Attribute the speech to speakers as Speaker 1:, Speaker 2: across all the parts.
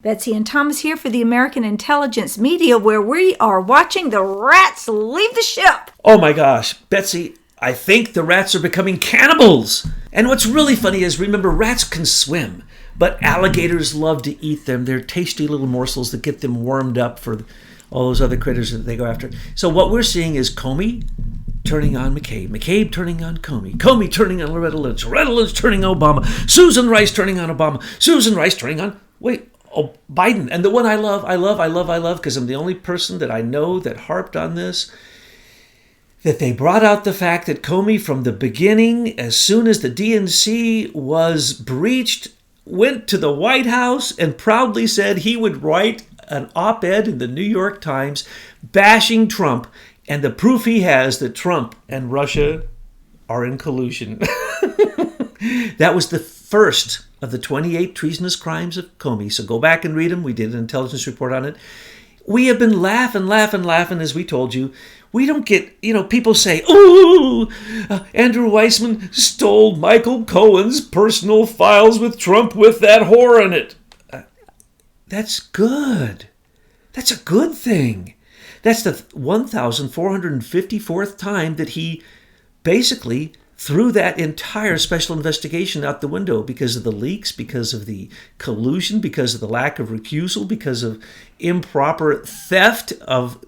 Speaker 1: Betsy and Thomas here for the American Intelligence Media, where we are watching the rats leave the ship.
Speaker 2: Oh my gosh, Betsy, I think the rats are becoming cannibals. And what's really funny is, remember, rats can swim, but alligators love to eat them. They're tasty little morsels that get them warmed up for all those other critters that they go after. So what we're seeing is Comey turning on McCabe, McCabe turning on Comey, Comey turning on Loretta Lynch, Loretta Lynch turning on Obama, Susan Rice turning on Obama, Susan Rice turning on, Biden. And the one I love, because I'm the only person that I know that harped on this, that they brought out the fact that Comey from the beginning, as soon as the DNC was breached, went to the White House and proudly said he would write an op-ed in the New York Times bashing Trump, and the proof he has that Trump and Russia are in collusion. That was the first of the 28 treasonous crimes of Comey. So go back and read them. We did an intelligence report on it. We have been laughing, as we told you. We don't get, people say, Andrew Weissman stole Michael Cohen's personal files with Trump with that whore in it. That's good. That's a good thing. That's the 1,454th time that he basically threw that entire special investigation out the window because of the leaks, because of the collusion, because of the lack of recusal, because of improper theft of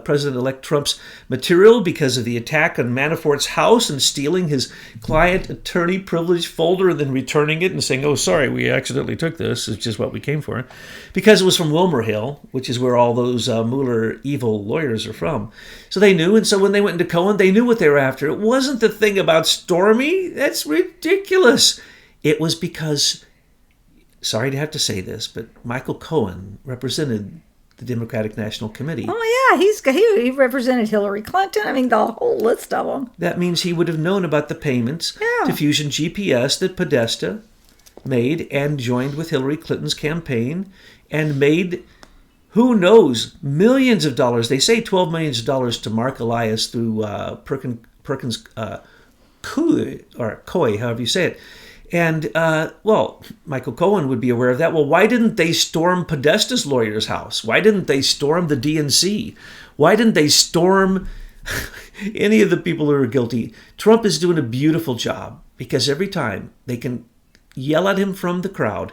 Speaker 2: President-elect Trump's material, because of the attack on Manafort's house and stealing his client attorney privilege folder and then returning it and saying, oh, sorry, we accidentally took this. It's just what we came for. Because it was from WilmerHale, which is where all those Mueller evil lawyers are from. So they knew, and so when they went into Cohen, they knew what they were after. It wasn't the thing about Stormy. That's ridiculous. It was because, sorry to have to say this, but Michael Cohen represented the Democratic National Committee.
Speaker 1: Oh, yeah, he represented Hillary Clinton. I mean, the whole list of them.
Speaker 2: That means he would have known about the payments to Fusion GPS that Podesta made and joined with Hillary Clinton's campaign and made, who knows, millions of dollars. They say $12 million to Mark Elias through Perkins Coie, however you say it. And, Michael Cohen would be aware of that. Well, why didn't they storm Podesta's lawyer's house? Why didn't they storm the DNC? Why didn't they storm any of the people who are guilty? Trump is doing a beautiful job because every time they can yell at him from the crowd.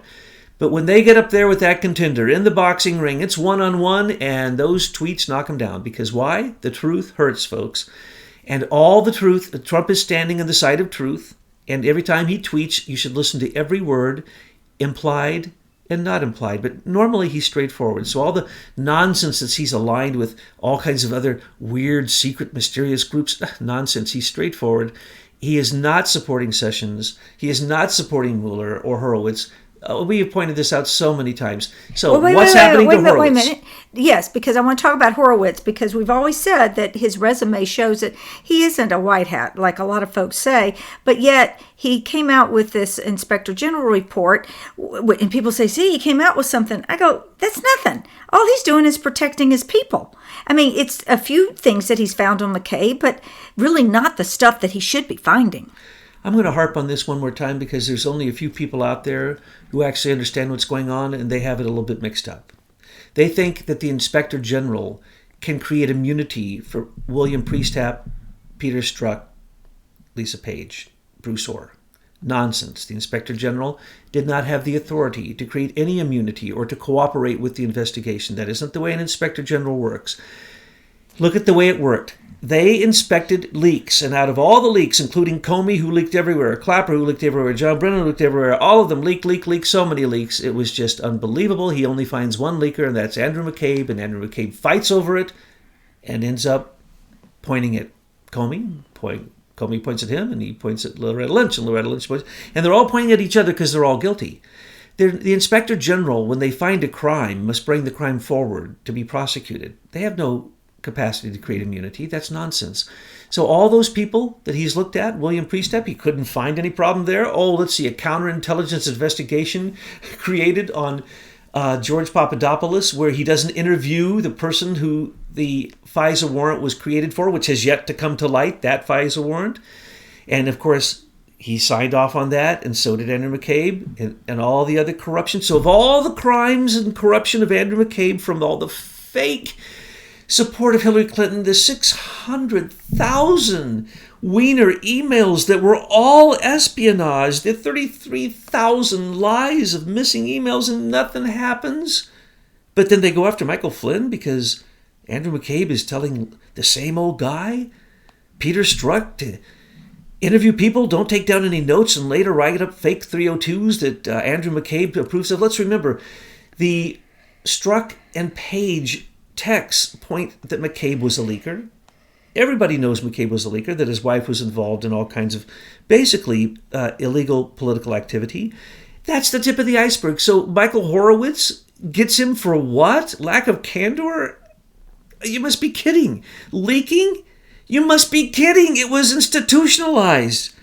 Speaker 2: But when they get up there with that contender in the boxing ring, it's one-on-one, and those tweets knock him down. Because why? The truth hurts, folks. And all the truth, Trump is standing on the side of truth. And every time he tweets, you should listen to every word, implied and not implied. But normally he's straightforward. So all the nonsense that he's aligned with all kinds of other weird, secret, mysterious groups, nonsense. He's straightforward. He is not supporting Sessions. He is not supporting Mueller or Horowitz. We have pointed this out so many times. So what's happening to Horowitz?
Speaker 1: Wait a minute. Yes, because I want to talk about Horowitz, because we've always said that his resume shows that he isn't a white hat, like a lot of folks say, but yet he came out with this Inspector General report, and people say, see, he came out with something. I go, that's nothing. All he's doing is protecting his people. I mean, it's a few things that he's found on McCabe, but really not the stuff that he should be finding.
Speaker 2: I'm going to harp on this one more time because there's only a few people out there who actually understand what's going on, and they have it a little bit mixed up. They think that the Inspector General can create immunity for William Priestap, Peter Strzok, Lisa Page, Bruce Orr. Nonsense. The Inspector General did not have the authority to create any immunity or to cooperate with the investigation. That isn't the way an Inspector General works. Look at the way it worked. They inspected leaks, and out of all the leaks, including Comey, who leaked everywhere, Clapper, who leaked everywhere, John Brennan, who leaked everywhere, all of them leaked, so many leaks. It was just unbelievable. He only finds one leaker, and that's Andrew McCabe, and Andrew McCabe fights over it and ends up pointing at Comey. Comey points at him, and he points at Loretta Lynch, and Loretta Lynch points, and they're all pointing at each other because they're all guilty. The Inspector General, when they find a crime, must bring the crime forward to be prosecuted. They have no capacity to create immunity. That's nonsense. So all those people that he's looked at, William Priestap, he couldn't find any problem there. Oh, let's see, a counterintelligence investigation created on George Papadopoulos, where he doesn't interview the person who the FISA warrant was created for, which has yet to come to light, that FISA warrant. And of course, he signed off on that, and so did Andrew McCabe and all the other corruption. So of all the crimes and corruption of Andrew McCabe, from all the fake support of Hillary Clinton, the 600,000 Wiener emails that were all espionage, the 33,000 lies of missing emails, and nothing happens. But then they go after Michael Flynn because Andrew McCabe is telling the same old guy, Peter Strzok, to interview people, don't take down any notes, and later write up fake 302s that Andrew McCabe approves of. Let's remember, the Strzok and Page texts point that McCabe was a leaker. Everybody knows McCabe was a leaker, that his wife was involved in all kinds of basically illegal political activity. That's the tip of the iceberg. So Michael Horowitz gets him for what? Lack of candor? You must be kidding. Leaking? You must be kidding. It was institutionalized.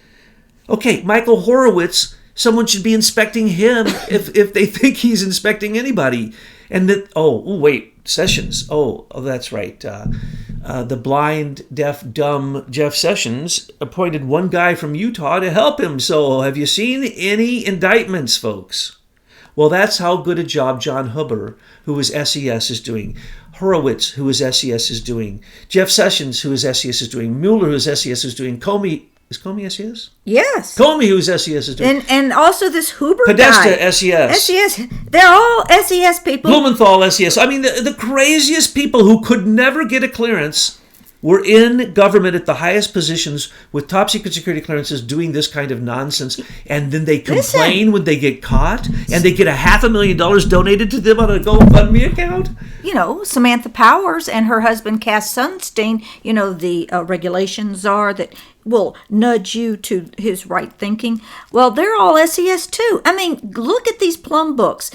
Speaker 2: Okay, Michael Horowitz, someone should be inspecting him if they think he's inspecting anybody. And that, wait, Sessions. That's right. The blind, deaf, dumb Jeff Sessions appointed one guy from Utah to help him. So have you seen any indictments, folks? Well, that's how good a job John Huber, who is SES, is doing. Horowitz, who is SES, is doing. Jeff Sessions, who is SES, is doing. Mueller, who is SES, is doing. Comey, is Comey SES?
Speaker 1: Yes.
Speaker 2: Comey, who is SES, is doing.
Speaker 1: And also this Huber
Speaker 2: Podesta,
Speaker 1: guy.
Speaker 2: SES.
Speaker 1: SES. They're all SES people.
Speaker 2: Blumenthal, SES. I mean, the craziest people who could never get a clearance were in government at the highest positions with top secret security clearances doing this kind of nonsense, and then they complain when they get caught, and they get $500,000 donated to them on a GoFundMe account.
Speaker 1: You know, Samantha Powers and her husband Cass Sunstein, you know, the regulation czar that will nudge you to his right thinking. Well, they're all SES too. I mean, look at these plum books.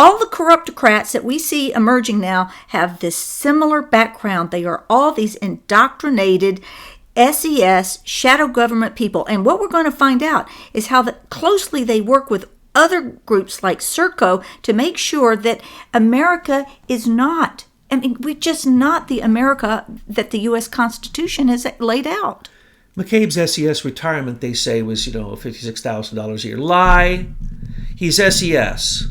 Speaker 1: All the corruptocrats that we see emerging now have this similar background. They are all these indoctrinated SES shadow government people. And what we're going to find out is how closely they work with other groups like Serco to make sure that America is not, we're just not the America that the U.S. Constitution has laid out.
Speaker 2: McCabe's SES retirement, they say, was, $56,000 a year. Lie. He's SES.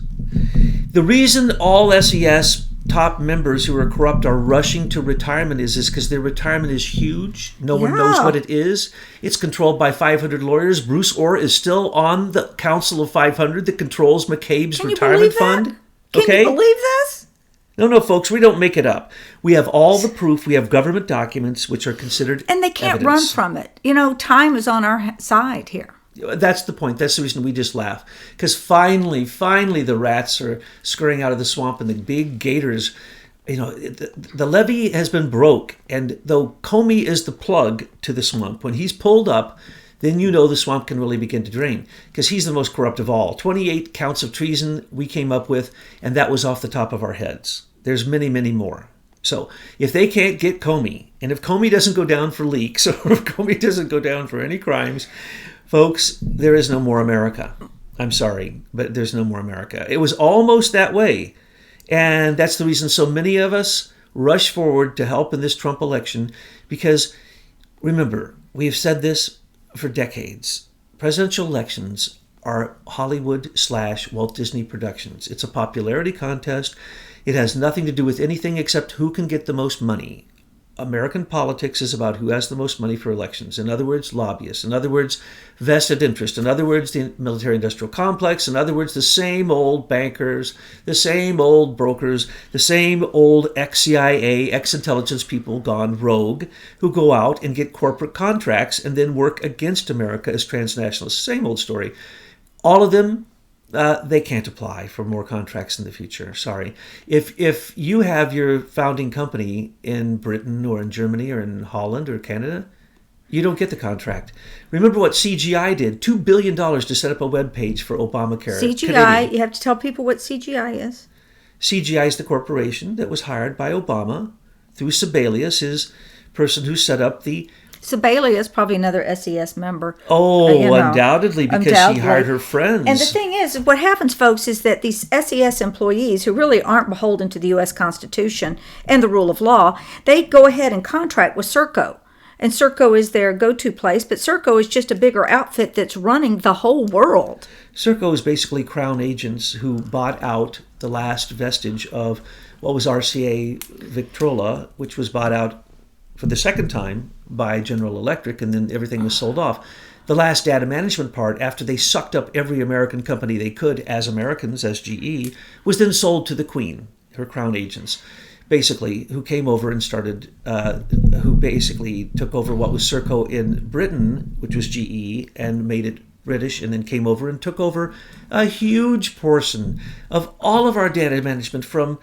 Speaker 2: The reason all SES top members who are corrupt are rushing to retirement is because their retirement is huge. No one knows what it is. It's controlled by 500 lawyers. Bruce Orr is still on the Council of 500 that controls McCabe's retirement fund.
Speaker 1: Can you believe this?
Speaker 2: No, folks, we don't make it up. We have all the proof. We have government documents which are considered
Speaker 1: and they can't
Speaker 2: evidence.
Speaker 1: run from it. Time is on our side here.
Speaker 2: That's the point. That's the reason we just laugh. Because finally, the rats are scurrying out of the swamp, and the big gators, the levee has been broke. And though Comey is the plug to the swamp, when he's pulled up, then the swamp can really begin to drain. Because he's the most corrupt of all. 28 counts of treason we came up with, and that was off the top of our heads. There's many, many more. So if they can't get Comey, and if Comey doesn't go down for leaks, or if Comey doesn't go down for any crimes, folks, there is no more America. I'm sorry, but there's no more America. It was almost that way. And that's the reason so many of us rush forward to help in this Trump election. Because remember, we have said this for decades. Presidential elections are Hollywood/Walt Disney productions. It's a popularity contest. It has nothing to do with anything except who can get the most money. American politics is about who has the most money for elections. In other words, lobbyists. In other words, vested interest. In other words, the military-industrial complex. In other words, the same old bankers, the same old brokers, the same old ex-CIA, ex-intelligence people gone rogue who go out and get corporate contracts and then work against America as transnationalists. Same old story. All of them, they can't apply for more contracts in the future. Sorry. If you have your founding company in Britain or in Germany or in Holland or Canada, you don't get the contract. Remember what CGI did, $2 billion to set up a web page for Obamacare.
Speaker 1: CGI,
Speaker 2: Canadian.
Speaker 1: You have to tell people what CGI is.
Speaker 2: CGI is the corporation that was hired by Obama through Sebelius, his person who set up the...
Speaker 1: Sebelius is probably another SES member.
Speaker 2: Undoubtedly, because she hired her friends.
Speaker 1: And the thing is, what happens, folks, is that these SES employees who really aren't beholden to the U.S. Constitution and the rule of law, they go ahead and contract with Serco. And Serco is their go-to place, but Serco is just a bigger outfit that's running the whole world.
Speaker 2: Serco is basically Crown agents who bought out the last vestige of what was RCA Victrola, which was bought out for the second time by General Electric, and then everything was sold off. The last data management part, after they sucked up every American company they could as Americans, as GE, was then sold to the Queen, her Crown agents, basically, who came over and started, who basically took over what was Serco in Britain, which was GE, and made it British, and then came over and took over a huge portion of all of our data management, from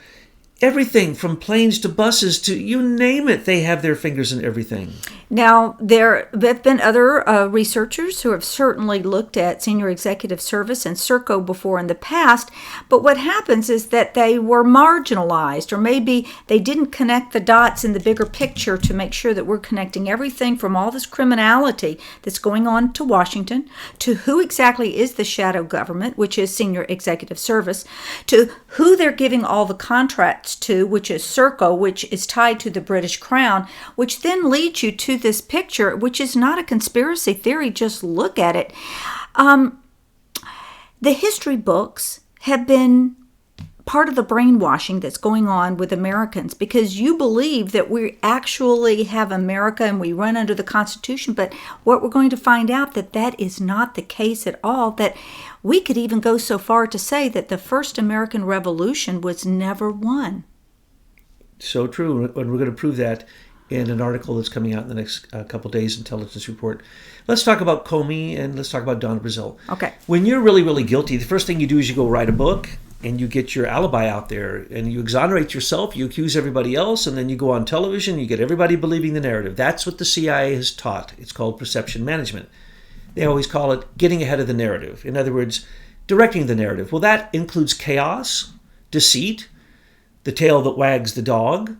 Speaker 2: everything from planes to buses to you name it. They have their fingers in everything.
Speaker 1: Now, there have been other researchers who have certainly looked at Senior Executive Service and Serco before in the past, but what happens is that they were marginalized, or maybe they didn't connect the dots in the bigger picture to make sure that we're connecting everything from all this criminality that's going on to Washington, to who exactly is the shadow government, which is Senior Executive Service, to who they're giving all the contracts to, which is Serco, which is tied to the British Crown, which then leads you to this picture, which is not a conspiracy theory. Just look at it. The history books have been part of the brainwashing that's going on with Americans, because you believe that we actually have America and we run under the Constitution, but what we're going to find out that is not the case at all, that we could even go so far to say that the first American Revolution was never won.
Speaker 2: So true, and we're going to prove that in an article that's coming out in the next couple days, Intelligence Report. Let's talk about Comey, and let's talk about Donna Brazile.
Speaker 1: Okay.
Speaker 2: When you're really, really guilty, the first thing you do is you go write a book, and you get your alibi out there, and you exonerate yourself, you accuse everybody else, and then you go on television, you get everybody believing the narrative. That's what the CIA has taught. It's called perception management. They always call it getting ahead of the narrative. In other words, directing the narrative. Well, that includes chaos, deceit, the tail that wags the dog,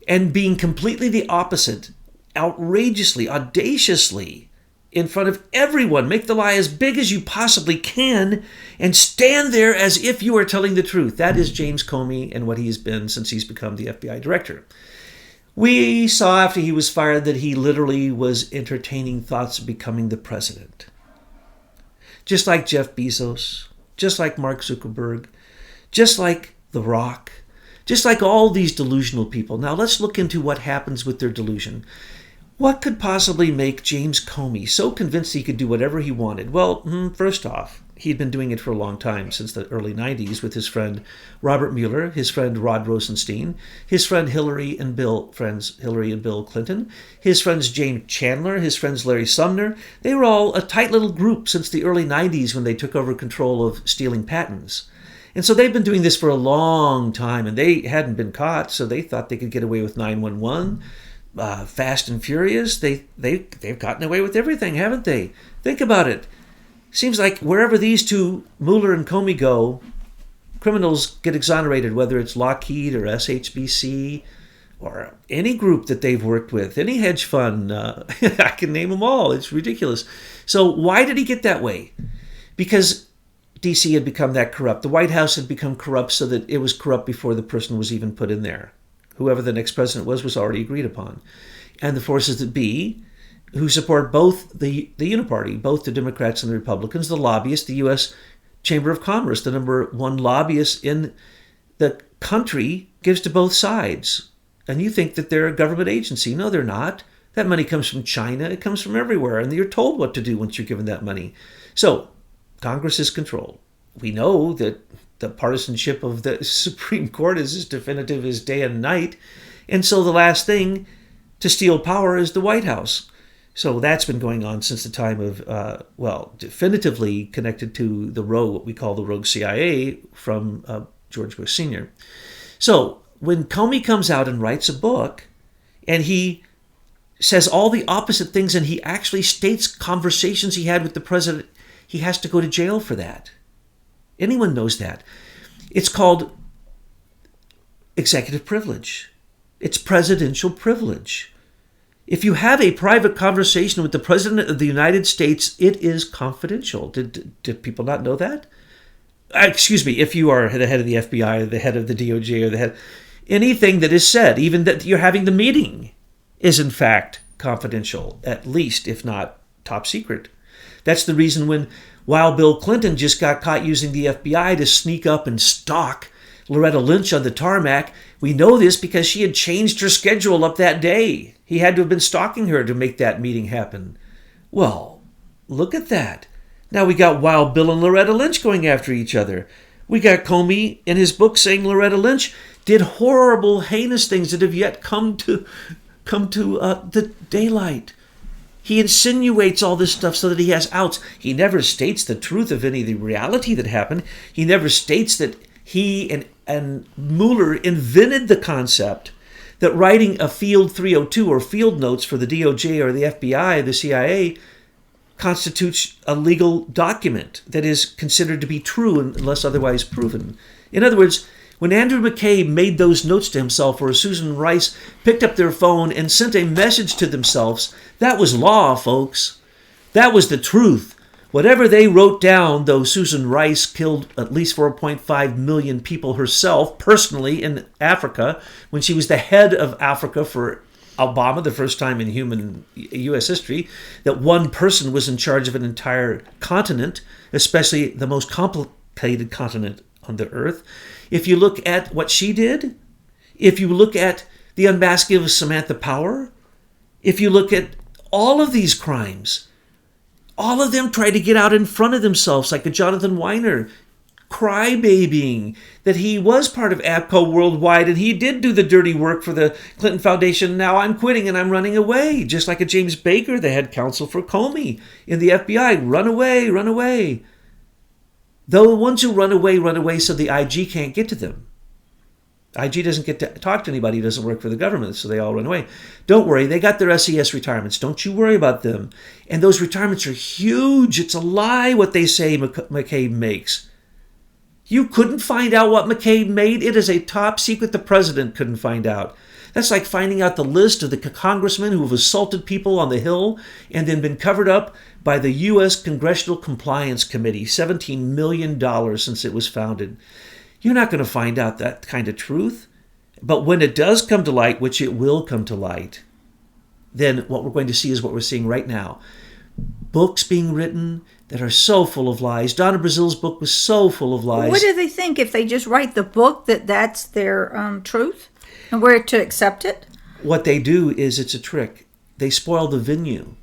Speaker 2: and being completely the opposite, outrageously, audaciously, in front of everyone. Make the lie as big as you possibly can and stand there as if you are telling the truth. That is James Comey and what he has been since he's become the FBI director. We saw after he was fired that he literally was entertaining thoughts of becoming the president. Just like Jeff Bezos, just like Mark Zuckerberg, just like The Rock, just like all these delusional people. Now let's look into what happens with their delusion. What could possibly make James Comey so convinced he could do whatever he wanted? Well, first off, he'd been doing it for a long time, since the early 90s, with his friend Robert Mueller, his friend Rod Rosenstein, his friend Hillary and Bill Clinton, his friends James Chandler, his friends Larry Sumner. They were all a tight little group since the early 90s, when they took over control of stealing patents. And so they've been doing this for a long time, and they hadn't been caught, so they thought they could get away with 911. Fast and Furious, they've gotten away with everything, haven't they? Think about it. Seems like wherever these two, Mueller and Comey, go, criminals get exonerated, whether it's Lockheed or SHBC or any group that they've worked with, any hedge fund. I can name them all. It's ridiculous. So why did he get that way? Because DC had become that corrupt. The White House had become corrupt so that it was corrupt before the person was even put in there. Whoever the next president was already agreed upon. And the forces that be, who support both the Uniparty, both the Democrats and the Republicans, the lobbyists, the U.S. Chamber of Commerce, the number one lobbyist in the country, gives to both sides. And you think that they're a government agency. No, they're not. That money comes from China. It comes from everywhere. And you're told what to do once you're given that money. So Congress is controlled. We know that the partisanship of the Supreme Court is as definitive as day and night. And so the last thing to steal power is the White House. So that's been going on since the time of, definitively connected to the rogue, what we call the rogue CIA from George Bush Sr. So when Comey comes out and writes a book, and he says all the opposite things, and he actually states conversations he had with the president, he has to go to jail for that. Anyone knows that. It's called executive privilege. It's presidential privilege. If you have a private conversation with the President of the United States, it is confidential. Did people not know that? Excuse me, if you are the head of the FBI, or the head of the DOJ, or the head, anything that is said, even that you're having the meeting, is in fact confidential, at least, if not top secret. That's the reason when Wild Bill Clinton just got caught using the FBI to sneak up and stalk Loretta Lynch on the tarmac. We know this because she had changed her schedule up that day. He had to have been stalking her to make that meeting happen. Well, look at that. Now we got Wild Bill and Loretta Lynch going after each other. We got Comey in his book saying Loretta Lynch did horrible, heinous things that have yet come to the daylight. He insinuates all this stuff so that he has outs. He never states the truth of any of the reality that happened. He never states that he and Mueller invented the concept that writing a Field 302 or field notes for the DOJ or the FBI, the CIA, constitutes a legal document that is considered to be true unless otherwise proven. In other words, when Andrew McCabe made those notes to himself, or Susan Rice picked up their phone and sent a message to themselves, that was law, folks. That was the truth. Whatever they wrote down, though Susan Rice killed at least 4.5 million people herself, personally, in Africa, when she was the head of Africa for Obama, the first time in human U.S. history, that one person was in charge of an entire continent, especially the most complicated continent on the earth. If you look at what she did, if you look at the unmasking of Samantha Power, if you look at all of these crimes, all of them try to get out in front of themselves, like a Jonathan Weiner, crybabying that he was part of APCO Worldwide and he did do the dirty work for the Clinton Foundation. Now I'm quitting and I'm running away. Just like a James Baker, the head counsel for Comey in the FBI. Run away, run away. Though the ones who run away so the IG can't get to them. IG doesn't get to talk to anybody who doesn't work for the government, so they all run away. Don't worry, they got their SES retirements. Don't you worry about them. And those retirements are huge. It's a lie what they say McCabe makes. You couldn't find out what McCabe made. It is a top secret the president couldn't find out. That's like finding out the list of the congressmen who have assaulted people on the Hill and then been covered up by the U.S. Congressional Compliance Committee, $17 million since it was founded. You're not going to find out that kind of truth. But when it does come to light, which it will come to light, then what we're going to see is what we're seeing right now. Books being written that are so full of lies. Donna Brazil's book was so full of lies.
Speaker 1: What do they think if they just write the book that's their truth? And we're to accept it?
Speaker 2: What they do is it's a trick. They spoil the venue.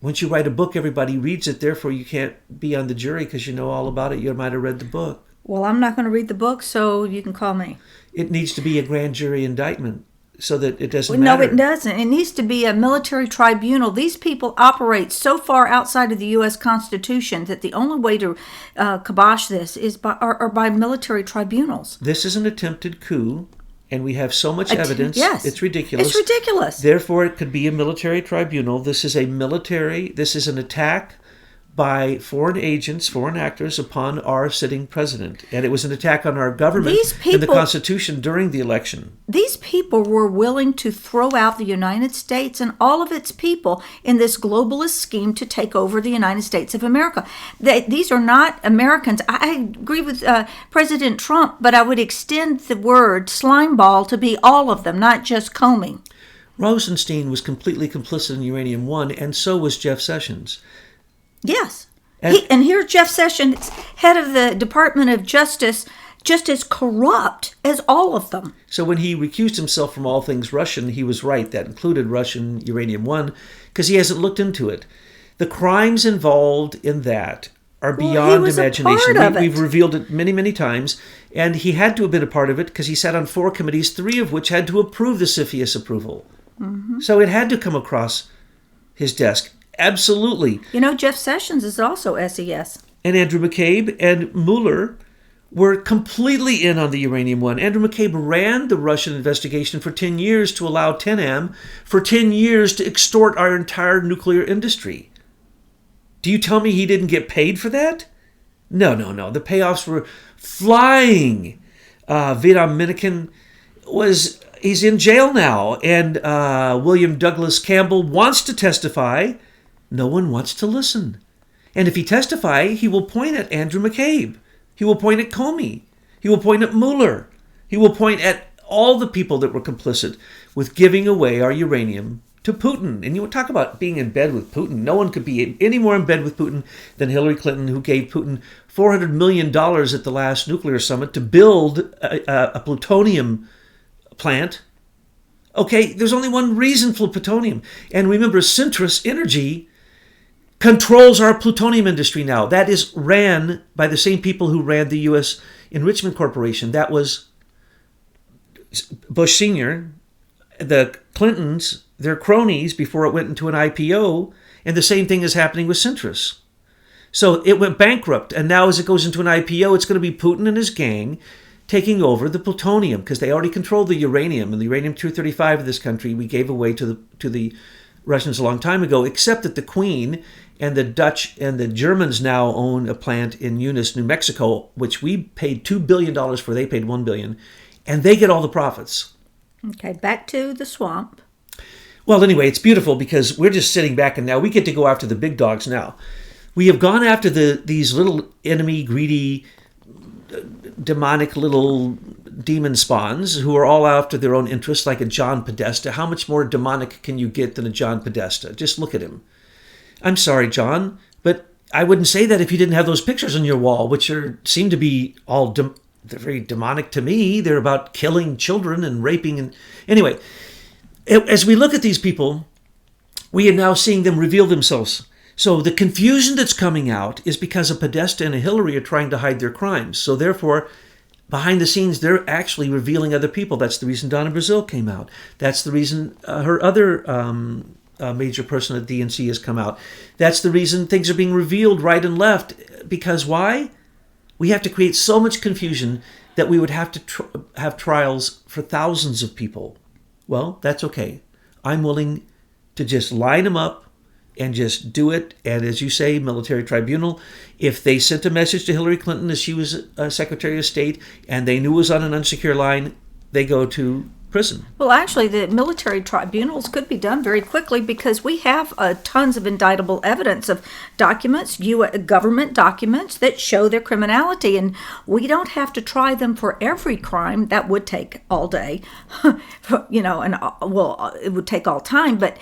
Speaker 2: Once you write a book, everybody reads it. Therefore, you can't be on the jury because you know all about it. You might have read the book.
Speaker 1: Well, I'm not going to read the book, so you can call me.
Speaker 2: It needs to be a grand jury indictment so that it doesn't matter.
Speaker 1: No, it doesn't. It needs to be a military tribunal. These people operate so far outside of the U.S. Constitution that the only way to kibosh this is by military tribunals.
Speaker 2: This is an attempted coup. And we have so much evidence.
Speaker 1: Yes.
Speaker 2: It's ridiculous.
Speaker 1: It's ridiculous.
Speaker 2: Therefore, it could be a military tribunal. This is an attack by foreign agents, foreign actors upon our sitting president. And it was an attack on our government and the Constitution during the election.
Speaker 1: These people were willing to throw out the United States and all of its people in this globalist scheme to take over the United States of America. These are not Americans. I agree with President Trump, but I would extend the word slimeball to be all of them, not just Comey.
Speaker 2: Rosenstein was completely complicit in Uranium One, and so was Jeff Sessions.
Speaker 1: Yes. And here's Jeff Sessions, head of the Department of Justice, just as corrupt as all of them.
Speaker 2: So when he recused himself from all things Russian, he was right. That included Russian Uranium One, because he hasn't looked into it. The crimes involved in that are beyond imagination. We've revealed it many, many times. And he had to have been a part of it because he sat on 4 committees, 3 of which had to approve the CFIUS approval. Mm-hmm. So it had to come across his desk. Absolutely.
Speaker 1: You know, Jeff Sessions is also SES.
Speaker 2: And Andrew McCabe and Mueller were completely in on the Uranium One. Andrew McCabe ran the Russian investigation for 10 years to allow Tenam for 10 years to extort our entire nuclear industry. Do you tell me he didn't get paid for that? No. The payoffs were flying. Vietnam Minikin he's in jail now. And William Douglas Campbell wants to testify. No one wants to listen. And if he testifies, he will point at Andrew McCabe. He will point at Comey. He will point at Mueller. He will point at all the people that were complicit with giving away our uranium to Putin. And you talk about being in bed with Putin. No one could be any more in bed with Putin than Hillary Clinton, who gave Putin $400 million at the last nuclear summit to build a plutonium plant. Okay, there's only one reason for plutonium. And remember, Centrus Energy controls our plutonium industry now. That is ran by the same people who ran the U.S. Enrichment Corporation. That was Bush Sr., the Clintons, their cronies before it went into an IPO, and the same thing is happening with Centrus. So it went bankrupt, and now as it goes into an IPO, it's going to be Putin and his gang taking over the plutonium, because they already control the uranium, and the uranium-235 of this country we gave away to the Russians a long time ago, except that the Queen and the Dutch and the Germans now own a plant in Eunice, New Mexico, which we paid $2 billion for. They paid $1 billion, and they get all the profits.
Speaker 1: Okay, back to the swamp.
Speaker 2: Well, anyway, it's beautiful because we're just sitting back, and now we get to go after the big dogs now. We have gone after these little enemy, greedy, demonic little demon spawns who are all after their own interests, like a John Podesta. How much more demonic can you get than a John Podesta? Just look at him. I'm sorry, John, but I wouldn't say that if you didn't have those pictures on your wall, which seem to be all they're very demonic to me. They're about killing children and raping. And anyway, as we look at these people, we are now seeing them reveal themselves. So the confusion that's coming out is because a Podesta and a Hillary are trying to hide their crimes. So therefore, behind the scenes, they're actually revealing other people. That's the reason Donna Brazile came out. That's the reason her other major person at DNC has come out. That's the reason things are being revealed right and left. Because why? We have to create so much confusion that we would have to have trials for thousands of people. Well, that's okay. I'm willing to just line them up and just do it. And as you say, military tribunal, if they sent a message to Hillary Clinton as she was Secretary of State and they knew it was on an unsecure line, they go to prison.
Speaker 1: Well, actually, the military tribunals could be done very quickly because we have tons of indictable evidence of documents, government documents that show their criminality, and we don't have to try them for every crime. That would take all day, it would take all time, but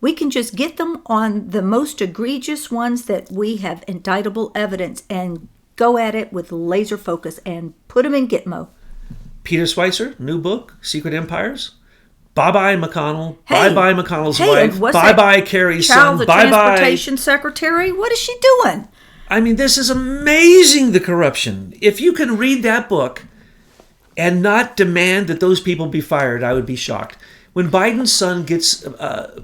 Speaker 1: we can just get them on the most egregious ones that we have indictable evidence and go at it with laser focus and put them in Gitmo.
Speaker 2: Peter Schweizer, new book, Secret Empires. Bye-bye McConnell. Bye-bye McConnell's wife. Bye-bye Kerry's son.
Speaker 1: The
Speaker 2: Bye-bye
Speaker 1: transportation secretary. What is she doing?
Speaker 2: I mean, this is amazing, the corruption. If you can read that book and not demand that those people be fired, I would be shocked. When Biden's son gets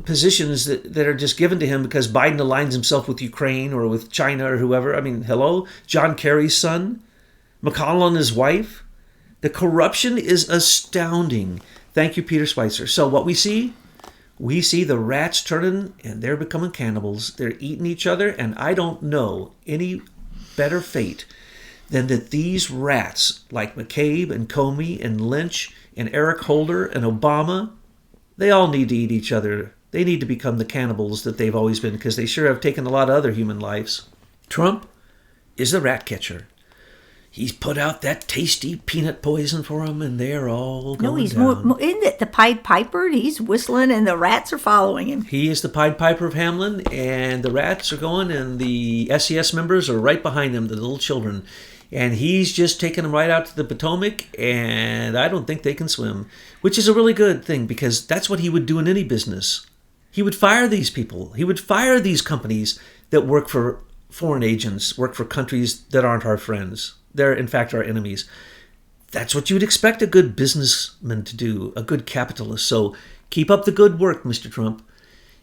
Speaker 2: positions that are just given to him because Biden aligns himself with Ukraine or with China or whoever, I mean, hello? John Kerry's son? McConnell and his wife? The corruption is astounding. Thank you, Peter Schweizer. So what we see the rats turning and they're becoming cannibals. They're eating each other, and I don't know any better fate than that these rats, like McCabe and Comey and Lynch and Eric Holder and Obama, they all need to eat each other. They need to become the cannibals that they've always been because they sure have taken a lot of other human lives. Trump is the rat catcher. He's put out that tasty peanut poison for them, and they're all going down.
Speaker 1: More, isn't it the Pied Piper? He's whistling, and the rats are following him.
Speaker 2: He is the Pied Piper of Hamelin, and the rats are going, and the SES members are right behind him, the little children. And he's just taking them right out to the Potomac, and I don't think they can swim, which is a really good thing, because that's what he would do in any business. He would fire these people. He would fire these companies that work for foreign agents, work for countries that aren't our friends. They're, in fact, our enemies. That's what you'd expect a good businessman to do, a good capitalist. So keep up the good work, Mr. Trump.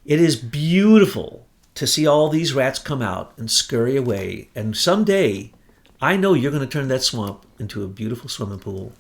Speaker 2: It is beautiful to see all these rats come out and scurry away. And someday, I know you're going to turn that swamp into a beautiful swimming pool.